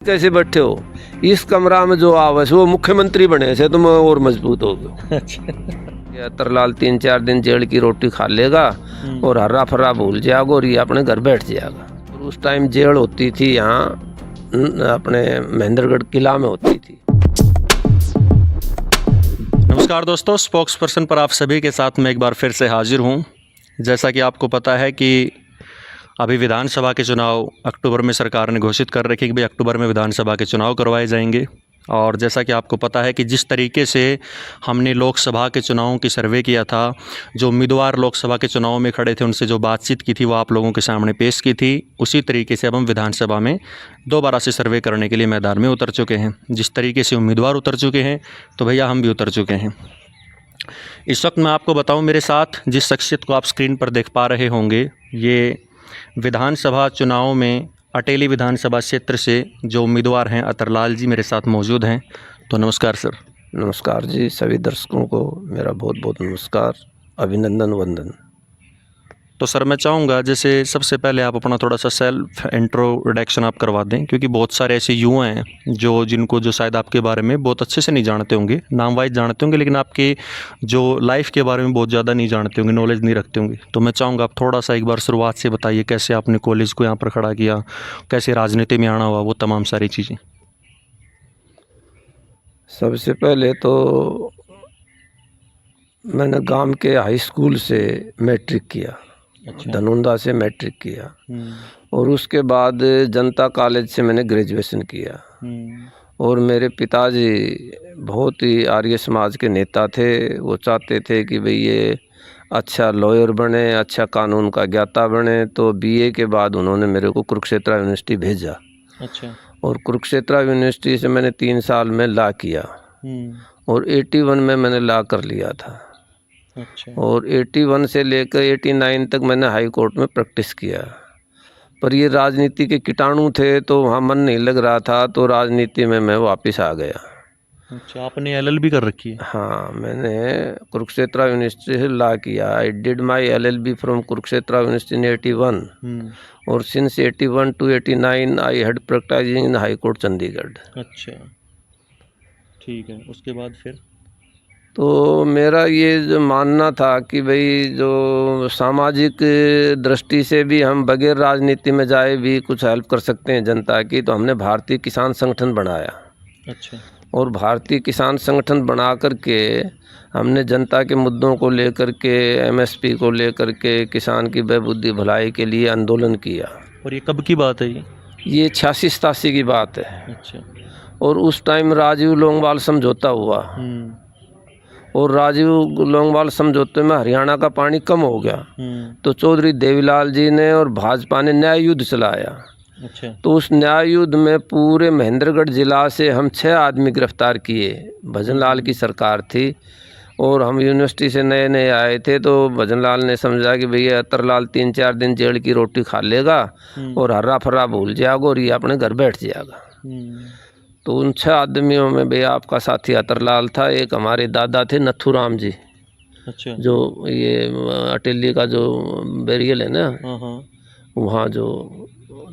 कैसे बैठे हो इस कमरा में जो आवस वो मुख्यमंत्री बने से तुम और मजबूत हो गए। अच्छा। तरलाल 3-4 दिन जेल की रोटी खा लेगा और हर्रा फर्रा भूल जाएगा और ये अपने घर बैठ जाएगा। और उस टाइम जेल होती थी यहाँ अपने महेंद्रगढ़ किला में होती थी। नमस्कार दोस्तों, स्पोक्स पर्सन पर आप सभी के साथ मैं एक बार फिर से हाजिर हूँ। जैसा कि आपको पता है कि अभी विधानसभा के चुनाव अक्टूबर में सरकार ने घोषित कर रखी कि भाई अक्टूबर में विधानसभा के चुनाव करवाए जाएंगे। और जैसा कि आपको पता है कि जिस तरीके से हमने लोकसभा के चुनावों की सर्वे किया था, जो उम्मीदवार लोकसभा के चुनाव में खड़े थे उनसे जो बातचीत की थी वो आप लोगों के सामने पेश की थी, उसी तरीके से अब हम विधानसभा में दोबारा से सर्वे करने के लिए मैदान में उतर चुके हैं। जिस तरीके से उम्मीदवार उतर चुके हैं तो भैया हम भी उतर चुके हैं। इस वक्त मैं आपको बताऊं, मेरे साथ जिस शख्सियत को आप स्क्रीन पर देख पा रहे होंगे, ये विधानसभा चुनाव में अटेली विधानसभा क्षेत्र से जो उम्मीदवार हैं अतरलाल जी मेरे साथ मौजूद हैं। तो नमस्कार सर। नमस्कार जी, सभी दर्शकों को मेरा बहुत बहुत नमस्कार, अभिनंदन, वंदन। तो सर मैं चाहूँगा जैसे सबसे पहले आप अपना थोड़ा सा सेल्फ इंट्रोडक्शन आप करवा दें, क्योंकि बहुत सारे ऐसे युवा हैं जो शायद आपके बारे में बहुत अच्छे से नहीं जानते होंगे, नाम वाइज जानते होंगे लेकिन आपके जो लाइफ के बारे में बहुत ज़्यादा नहीं जानते होंगे, नॉलेज नहीं रखते होंगे। तो मैं चाहूँगा आप थोड़ा सा एक बार शुरुआत से बताइए, कैसे आपने कॉलेज को यहाँ पर खड़ा किया, कैसे राजनीति में आना हुआ, वो तमाम सारी चीज़ें। सबसे पहले तो मैंने गांव के हाई स्कूल से मैट्रिक किया। अच्छा। धनुंदा से मैट्रिक किया और उसके बाद जनता कॉलेज से मैंने ग्रेजुएशन किया। और मेरे पिताजी बहुत ही आर्य समाज के नेता थे। वो चाहते थे कि भाई ये अच्छा लॉयर बने, अच्छा कानून का ज्ञाता बने। तो बीए के बाद उन्होंने मेरे को कुरुक्षेत्र यूनिवर्सिटी भेजा। अच्छा। और कुरुक्षेत्र यूनिवर्सिटी से मैंने 3 साल में लॉ किया और 81 में मैंने लॉ कर लिया था। अच्छा। और 81 से लेकर 89 तक मैंने हाई कोर्ट में प्रैक्टिस किया। पर ये राजनीति के कीटाणु थे तो वहाँ मन नहीं लग रहा था, तो राजनीति में मैं वापस आ गया। अच्छा, आपने एलएलबी कर रखी है? हाँ, मैंने कुरुक्षेत्र यूनिवर्सिटी से लॉ किया। I did my LLB from Kurukshetra university in 81 और since 81 to 89 I had practicing in high court Chandigarh. अच्छा, ठीक है। उसके बाद फिर? तो मेरा ये जो मानना था कि भाई जो सामाजिक दृष्टि से भी हम बगैर राजनीति में जाए भी कुछ हेल्प कर सकते हैं जनता की, तो हमने भारतीय किसान संगठन बनाया। अच्छा। और भारतीय किसान संगठन बना करके हमने जनता के मुद्दों को लेकर के, एमएसपी को लेकर के, किसान की बेबुद्धि भलाई के लिए आंदोलन किया। और ये कब की बात है ये 86-87 की बात है। अच्छा। और उस टाइम राजीव लोंगवाल समझौता हुआ और राजीव लोंगवाल समझौते में हरियाणा का पानी कम हो गया। तो चौधरी देवीलाल जी ने और भाजपा ने न्याय युद्ध चलाया। अच्छा। तो उस न्याय युद्ध में पूरे महेंद्रगढ़ जिला से हम 6 आदमी गिरफ्तार किए। भजनलाल की सरकार थी और हम यूनिवर्सिटी से नए नए आए थे। तो भजनलाल ने समझा कि भैया अतरलाल 3-4 दिन जेल की रोटी खा लेगा और हर्रा फर्रा भूल जाएगा और ये अपने घर बैठ जाएगा। तो उन 6 आदमियों में भैया आपका साथी अतरलाल था, एक हमारे दादा थे नथुराम जी। अच्छा। जो ये अटेली का जो बेरियल है ना, वहाँ जो,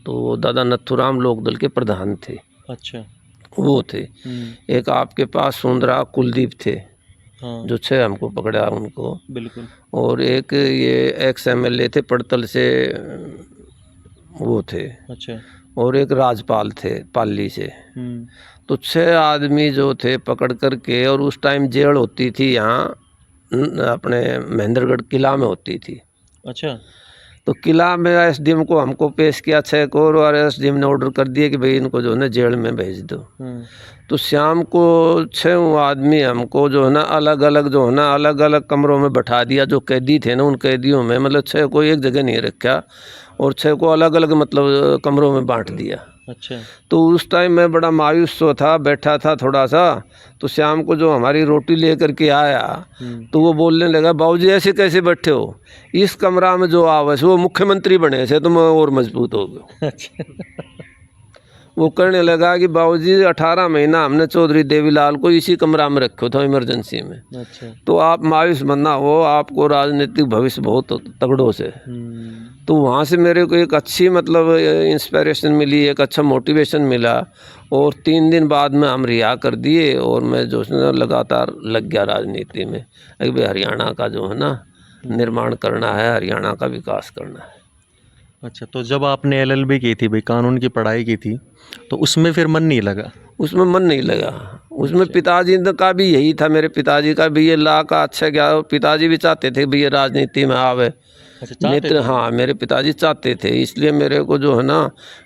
तो वो दादा नथुराम लोकदल के प्रधान थे। अच्छा। वो थे। एक आपके पास सुंदरा कुलदीप थे। हाँ। जो 6 हमको पकड़ा उनको। बिल्कुल। और एक ये एक्स एमएलए थे पड़तल से, वो थे। अच्छा। और एक राजपाल थे पाली से। तो 6 आदमी जो थे पकड़ करके, और उस टाइम जेल होती थी यहाँ अपने महेंद्रगढ़ किला में होती थी। अच्छा। तो किला में एसडीएम को हमको पेश किया 6 को, और एसडीएम ने ऑर्डर कर दिया कि भाई इनको जो है ना जेल में भेज दो। तो शाम को 6 आदमी हमको जो है ना अलग अलग कमरों में बैठा दिया। जो कैदी थे ना उन कैदियों में, मतलब 6 को एक जगह नहीं रखा और 6 को अलग अलग मतलब कमरों में बांट दिया। अच्छा। तो उस टाइम मैं बड़ा मायूस सो था, बैठा था थोड़ा सा। तो शाम को जो हमारी रोटी लेकर के आया तो वो बोलने लगा, बाबूजी ऐसे कैसे बैठे हो इस कमरा में जो आवस वो मुख्यमंत्री बने से तुम और मजबूत हो गए। अच्छा। वो कहने लगा कि बाबूजी 18 महीना हमने चौधरी देवीलाल को इसी कमरा में रखो था इमरजेंसी में, अच्छा। तो आप मायूस मत ना हो, आपको राजनीतिक भविष्य बहुत तगड़ों से। तो वहाँ से मेरे को एक अच्छी मतलब इंस्पिरेशन मिली, एक अच्छा मोटिवेशन मिला, और 3 दिन बाद में हम रिहा कर दिए और मैं जो है ना लगातार लग गया राजनीति में। अभी भाई हरियाणा का जो है ना निर्माण करना है, हरियाणा का विकास करना है। अच्छा, तो जब आपने एलएलबी की थी भाई, कानून की पढ़ाई की थी, तो उसमें फिर मन नहीं लगा? उसमें मन नहीं लगा। उसमें पिताजी का भी यही था, मेरे पिताजी का भी ये ला का अच्छा क्या, पिताजी भी चाहते थे भी ये राजनीति में आवे। अच्छा, मित्र, हाँ, मेरे पिताजी चाहते थे, इसलिए मेरे को जो है ना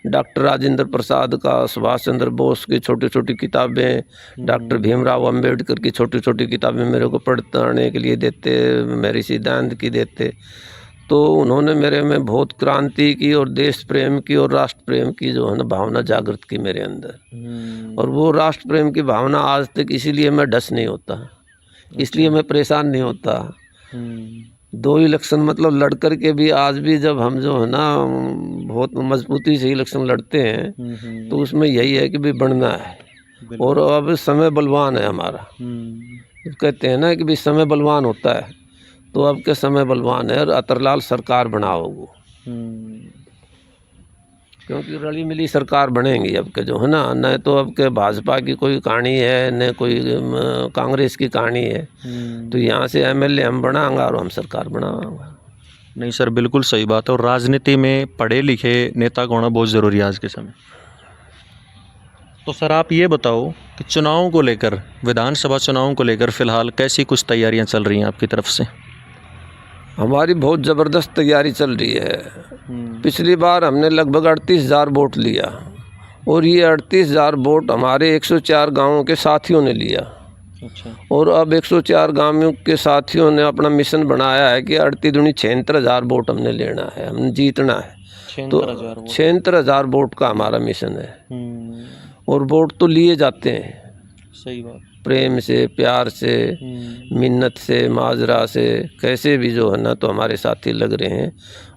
डॉक्टर राजेंद्र प्रसाद का, सुभाष चंद्र बोस की छोटी छोटी किताबें, डॉक्टर भीमराव अंबेडकर की छोटी छोटी किताबें मेरे को पढ़ने के लिए देते, मेरी सिद्धांत की देते। तो उन्होंने मेरे में बहुत क्रांति की और देश प्रेम की और राष्ट्र प्रेम की जो है ना भावना जागृत की मेरे अंदर। और वो राष्ट्र प्रेम की भावना आज तक, इसीलिए मैं डस नहीं होता, इसलिए मैं परेशान नहीं होता। 2 इलेक्शन मतलब लड़ कर के भी आज भी जब हम जो है ना बहुत मजबूती से इलेक्शन लड़ते हैं, तो उसमें यही है कि भी बढ़ना है। और अब समय बलवान है हमारा, कहते हैं ना कि भी समय बलवान होता है, तो अब के समय बलवान है और अतरलाल सरकार बनाओगे, क्योंकि रली मिली सरकार बनेगी अब के जो है ना, न तो अब के भाजपा की कोई कहानी है न कोई कांग्रेस की कहानी है। तो यहाँ से एमएलए हम बनाएंगे और हम सरकार बनाएंगे। नहीं सर, बिल्कुल सही बात है। और राजनीति में पढ़े लिखे नेता का होना बहुत ज़रूरी है आज के समय। तो सर आप ये बताओ कि चुनावों को लेकर, विधानसभा चुनावों को लेकर फ़िलहाल कैसी कुछ तैयारियां चल रही हैं आपकी तरफ से? हमारी बहुत ज़बरदस्त तैयारी चल रही है। पिछली बार हमने लगभग 38,000 वोट लिया, और ये 38,000 वोट हमारे 104 गांवों के साथियों ने लिया। अच्छा। और अब 104 गांवों के साथियों ने अपना मिशन बनाया है कि 38 दूनी 76,000 वोट हमने लेना है, हमने जीतना है। तो 76,000 वोट का हमारा मिशन है। और वोट तो लिए जाते हैं, सही बात, प्रेम से, प्यार से, मिन्नत से, माजरा से, कैसे भी जो है ना, तो हमारे साथी लग रहे हैं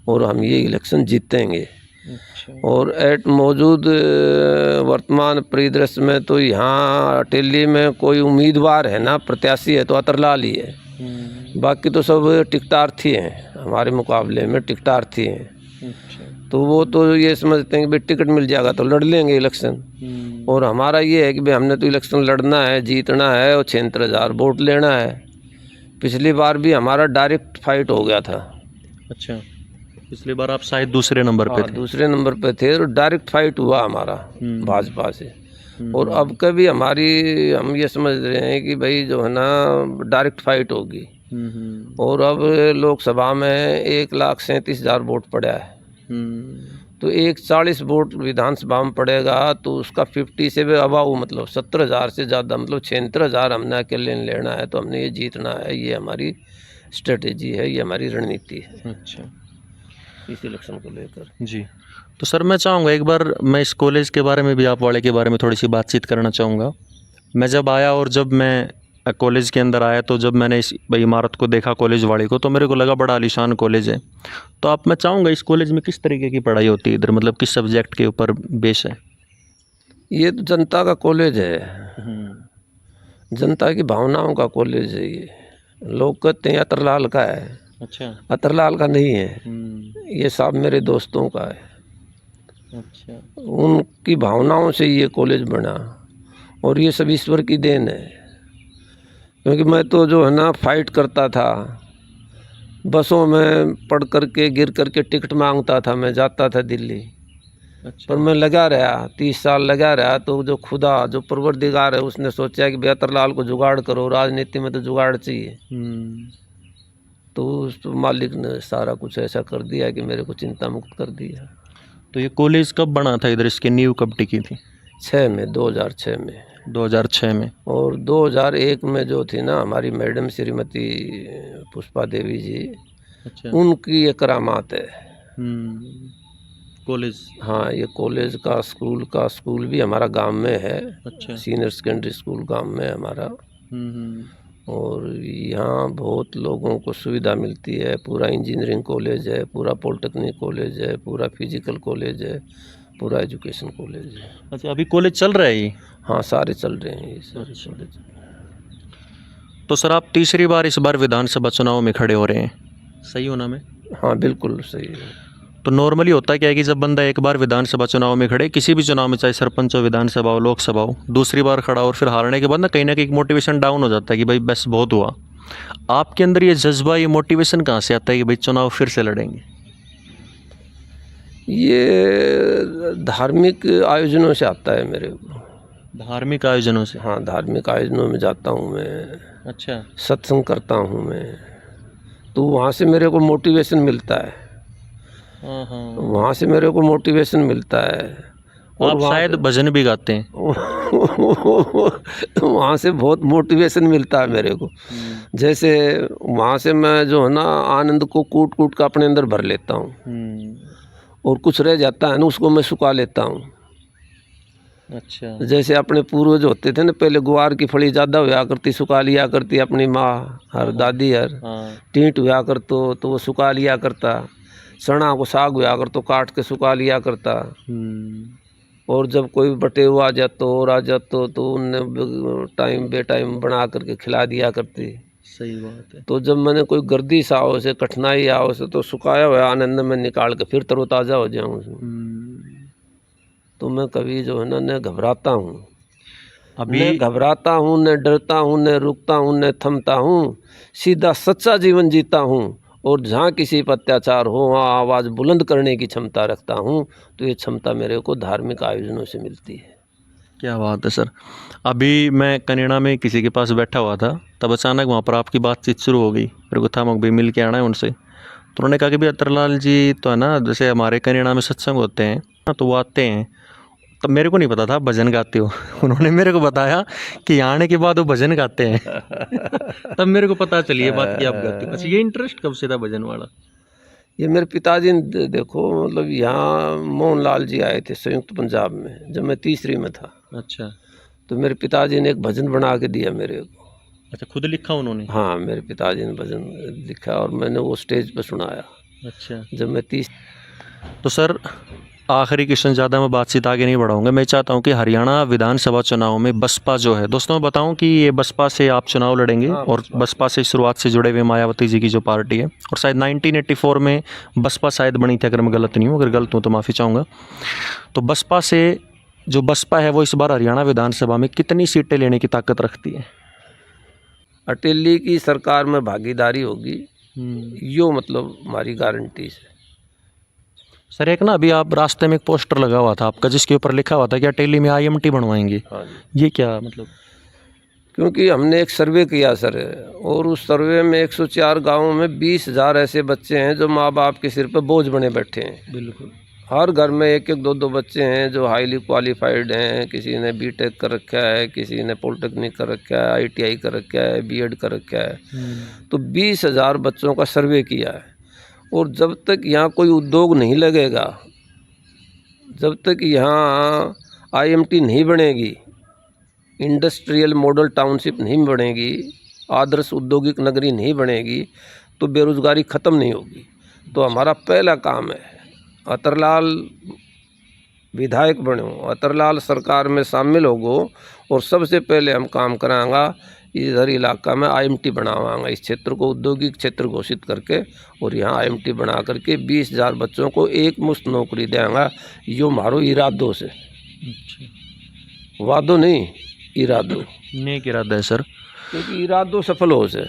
और हम ये इलेक्शन जीतेंगे। अच्छा। और एट मौजूद वर्तमान परिदृश्य में तो यहाँ अटेली में कोई उम्मीदवार है ना, प्रत्याशी है तो अतरलाल ही है, बाकी तो सब टिकटार्थी हैं, हमारे मुकाबले में टिकटार्थी हैं। अच्छा। तो वो तो ये समझते हैं कि भाई टिकट मिल जाएगा तो लड़ लेंगे इलेक्शन। और हमारा ये है कि भाई हमने तो इलेक्शन लड़ना है, जीतना है और 76,000 वोट लेना है। पिछली बार भी हमारा डायरेक्ट फाइट हो गया था। अच्छा, पिछली बार आप शायद दूसरे नंबर पे थे। दूसरे नंबर पे थे और डायरेक्ट फाइट हुआ हमारा भाजपा से। और अब कभी हमारी, हम ये समझ रहे हैं कि भाई जो है ना डायरेक्ट फाइट होगी। और अब लोकसभा में 1,37,000 वोट पड़ा है, तो 140 वोट विधानसभा में पड़ेगा, तो उसका 50 से भी अबाव, मतलब 17,000 से ज़्यादा, मतलब 76,000 हमने अकेले लेना है, तो हमने ये जीतना है। ये हमारी स्ट्रेटेजी है, ये हमारी रणनीति है। अच्छा, इस इलेक्शन को लेकर। जी। तो सर मैं चाहूँगा एक बार मैं इस कॉलेज के बारे में भी, आप वाले के बारे में थोड़ी सी बातचीत करना चाहूँगा। मैं जब आया और जब मैं कॉलेज के अंदर आया, तो जब मैंने इस इमारत को देखा, कॉलेज वाले को, तो मेरे को लगा बड़ा आलीशान कॉलेज है। तो आप, मैं चाहूँगा इस कॉलेज में किस तरीके की पढ़ाई होती है इधर, मतलब किस सब्जेक्ट के ऊपर बेस है? ये तो जनता का कॉलेज है, जनता की भावनाओं का कॉलेज है। ये लोग कहते हैं अतरलाल का है। अच्छा। अतरलाल का नहीं है, ये सब मेरे दोस्तों का है। अच्छा। उनकी भावनाओं से ये कॉलेज बना, और ये सब ईश्वर की देन है। क्योंकि मैं तो जो है ना फाइट करता था, बसों में पढ़ करके गिर करके टिकट मांगता था, मैं जाता था दिल्ली। अच्छा। पर मैं लगा रहा, 30 साल लगा रहा। तो जो खुदा, जो परवरदिगार है, उसने सोचा कि बेहतरलाल को जुगाड़ करो, राजनीति में तो जुगाड़ चाहिए। तो उस मालिक ने सारा कुछ ऐसा कर दिया कि मेरे को चिंता मुक्त कर दिया। तो ये कॉलेज कब बना था इधर, इसकी नींव कब टिकी थी? 2006 में। 2006 में। और 2001 में जो थी ना हमारी मैडम श्रीमती पुष्पा देवी जी, अच्छा। उनकी ये करामात है। कॉलेज, हाँ, ये कॉलेज का स्कूल भी हमारा गांव में है। अच्छा। सीनियर सेकेंडरी स्कूल गांव में है हमारा। और यहाँ बहुत लोगों को सुविधा मिलती है। पूरा इंजीनियरिंग कॉलेज है, पूरा पॉलिटेक्निक कॉलेज है, पूरा फिजिकल कॉलेज है, पूरा एजुकेशन कॉलेज है। अच्छा, अभी कॉलेज चल रहा है ये? हाँ, सारे चल रहे हैं ये सारे कॉलेज। तो सर आप तीसरी बार इस बार विधानसभा चुनाव में खड़े हो रहे हैं, सही होना में? हाँ, बिल्कुल सही है। तो नॉर्मली होता क्या है कि जब बंदा एक बार विधानसभा चुनाव में खड़े, किसी भी चुनाव में, चाहे सरपंच हो, विधानसभा हो, लोकसभा हो, दूसरी बार खड़ा और फिर हारने के बाद ना कहीं एक मोटिवेशन डाउन हो जाता है कि भाई बस बहुत हुआ। आपके अंदर ये जज्बा, ये मोटिवेशन कहाँ से आता है कि भाई चुनाव फिर से लड़ेंगे? ये धार्मिक आयोजनों से आता है मेरे को। धार्मिक आयोजनों से? हाँ, धार्मिक आयोजनों में जाता हूँ मैं, अच्छा। सत्संग करता हूँ मैं, तो वहाँ से मेरे को मोटिवेशन मिलता है। हाँ हाँ। वहाँ से मेरे को मोटिवेशन मिलता है। और आप शायद भजन भी गाते हैं? वहाँ से बहुत मोटिवेशन मिलता है मेरे को। जैसे वहाँ से मैं जो है ना आनंद को कूट कूट का अपने अंदर भर लेता हूँ, और कुछ रह जाता है ना उसको मैं सुखा लेता हूँ। अच्छा। जैसे अपने पूर्वज होते थे ना, पहले ग्वार की फली ज़्यादा हुआ करती, सुखा लिया करती अपनी माँ हर दादी हर। टींट हुआ कर तो वो सुखा लिया करता। चना को साग हुआ कर तो काट के सुखा लिया करता। और जब कोई बटे हुआ आ जातो और आ जातो तो उनने टाइम बे टाइम बना करके खिला दिया करती। सही बात है। तो जब मैंने कोई गर्दिश आओ से, कठिनाई आओ से, तो सुखाया हुआ आनंद में निकाल के फिर तरोताज़ा हो जाऊँ उसमें। तो मैं कभी जो है ना न घबराता हूँ, न घबराता हूँ, न डरता हूँ, न रुकता हूँ, न थमता हूँ, सीधा सच्चा जीवन जीता हूँ। और जहाँ किसी पर अत्याचार हो वहाँ आवाज़ बुलंद करने की क्षमता रखता हूँ। तो ये क्षमता मेरे को धार्मिक आयोजनों से मिलती है। क्या बात है सर। अभी मैं कनेडा में किसी के पास बैठा हुआ था, तब अचानक वहाँ पर आपकी बातचीत शुरू हो गई। मेरे को था मैं भी मिल के आना है उनसे। तो उन्होंने कहा कि भाई अतरलाल जी तो है ना, जैसे हमारे कनेडा में सत्संग होते हैं तो वो आते हैं। तब मेरे को नहीं पता था भजन गाते हो। उन्होंने मेरे को बताया कि यहाँ आने के बाद वो भजन गाते हैं। तब मेरे को पता चली ये बात कि आप गाते हो। अच्छा, ये इंटरेस्ट कब से था भजन वाला? ये मेरे पिताजी ने देखो, मतलब यहाँ मोहनलाल जी आए थे संयुक्त पंजाब में जब मैं तीसरी में था। अच्छा। तो मेरे पिताजी ने एक भजन बना के दिया मेरे को। अच्छा, खुद लिखा उन्होंने? हाँ, मेरे पिताजी ने भजन लिखा और मैंने वो स्टेज पे सुनाया। अच्छा। जब मैं 30। तो सर आखिरी क्वेश्चन, ज़्यादा मैं बातचीत आगे नहीं बढ़ाऊंगा। मैं चाहता हूं कि हरियाणा विधानसभा चुनाव में बसपा जो है, दोस्तों मैं बताऊं कि ये बसपा से आप चुनाव लड़ेंगे। हाँ, और बसपा से शुरुआत से जुड़े हुए मायावती जी की जो पार्टी है, और शायद 1984 में बसपा शायद बनी थी, अगर मैं गलत नहीं हूँ। अगर गलत हूँ तो माफ़ी चाहूँगा। तो बसपा से जो बसपा है वो इस बार हरियाणा विधानसभा में कितनी सीटें लेने की ताकत रखती है? अटेली की सरकार में भागीदारी होगी, यो मतलब हमारी गारंटी से। सर एक ना अभी आप रास्ते में एक पोस्टर लगा हुआ था आपका, जिसके ऊपर लिखा हुआ था कि अटेली में IMT बनवाएंगे। हाँ जी। ये क्या मतलब? क्योंकि हमने एक सर्वे किया सर, और उस सर्वे में 104 गाँवों में 20,000 ऐसे बच्चे हैं जो माँ बाप के सिर पर बोझ बने बैठे हैं। बिल्कुल। हर घर में एक एक दो दो बच्चे हैं जो हाईली क्वालिफाइड हैं। किसी ने BTech कर रखा है, किसी ने पॉलिटेक्निक कर रखा है, ITI कर रखा है, BEd कर रखा है। तो 20,000 बच्चों का सर्वे किया है। और जब तक यहाँ कोई उद्योग नहीं लगेगा, जब तक यहाँ IMT नहीं बनेगी, इंडस्ट्रियल मॉडल टाउनशिप नहीं बनेगी, आदर्श औद्योगिक नगरी नहीं बनेगी, तो बेरोज़गारी ख़त्म नहीं होगी। तो हमारा पहला काम है, अतरलाल विधायक बनो, अतरलाल सरकार में शामिल होगो, और सबसे पहले हम काम कराएंगा इधर इलाका में IMT बनावाएंगा। इस क्षेत्र को औद्योगिक क्षेत्र घोषित करके और यहाँ IMT बना करके 20,000 बच्चों को एक मुश्त नौकरी देंगे। यो मारो इरादो से, वादो नहीं, इरादो। नेक इरादा है सर। क्योंकि इरादो सफल हो से,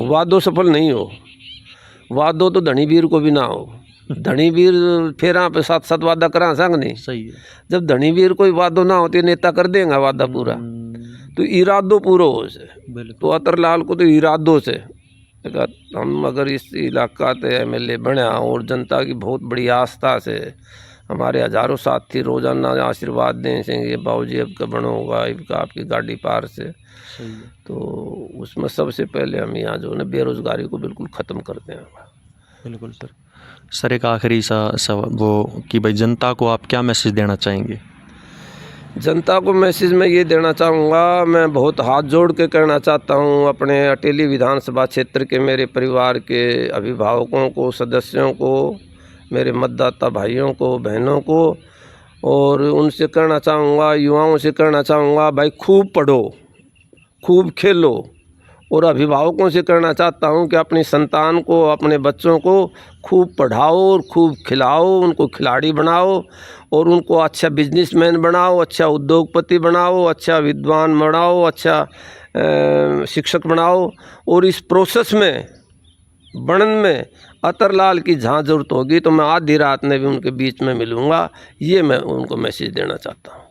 वादो सफल नहीं हो। वादो तो धनी वीर को भी ना हो। धनी वीर फेरा पे साथ साथ वादा करा संग नहीं। सही है। जब धनी वीर कोई वादो ना होती, नेता कर देगा वादा पूरा। तो इरादो पूरा हो से। तो अतरलाल को तो इरादों से हम अगर इस इलाका से MLA बना, और जनता की बहुत बड़ी आस्था से हमारे हज़ारों साथी रोज़ाना आशीर्वाद दें से ये बाबूजी अब का बनोगा, इबका आपकी गाड़ी पार से। तो उसमें सबसे पहले हम यहाँ जो है ना बेरोज़गारी को बिल्कुल ख़त्म कर देंगे। बिल्कुल सर। सर एक आखिरी सा वो कि भाई जनता को आप क्या मैसेज देना चाहेंगे? जनता को मैसेज मैं ये देना चाहूँगा, मैं बहुत हाथ जोड़ के कहना चाहता हूँ अपने अटेली विधानसभा क्षेत्र के मेरे परिवार के अभिभावकों को, सदस्यों को, मेरे मतदाता भाइयों को, बहनों को, और उनसे कहना चाहूँगा, युवाओं से कहना चाहूँगा, भाई खूब पढ़ो, खूब खेलो। और अभिभावकों से कहना चाहता हूँ कि अपनी संतान को, अपने बच्चों को खूब पढ़ाओ और खूब खिलाओ, उनको खिलाड़ी बनाओ और उनको अच्छा बिजनेसमैन बनाओ, अच्छा उद्योगपति बनाओ, अच्छा विद्वान बनाओ, अच्छा शिक्षक बनाओ। और इस प्रोसेस में बनन में अतरलाल की जहाँ ज़रूरत होगी तो मैं आधी रात में भी उनके बीच में मिलूँगा। ये मैं उनको मैसेज देना चाहता हूँ।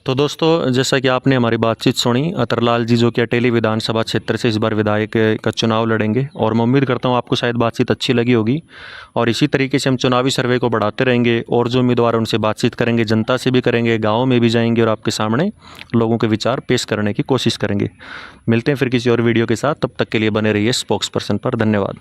तो दोस्तों, जैसा कि आपने हमारी बातचीत सुनी, अतरलाल जी जो कि अटेली विधानसभा क्षेत्र से इस बार विधायक का चुनाव लड़ेंगे और मैं उम्मीद करता हूं आपको शायद बातचीत अच्छी लगी होगी। और इसी तरीके से हम चुनावी सर्वे को बढ़ाते रहेंगे और जो उम्मीदवार उनसे बातचीत करेंगे, जनता से भी करेंगे, गाँव में भी जाएंगे और आपके सामने लोगों के विचार पेश करने की कोशिश करेंगे। मिलते हैं फिर किसी और वीडियो के साथ, तब तक के लिए बने रहिए स्पोक्स पर्सन पर। धन्यवाद।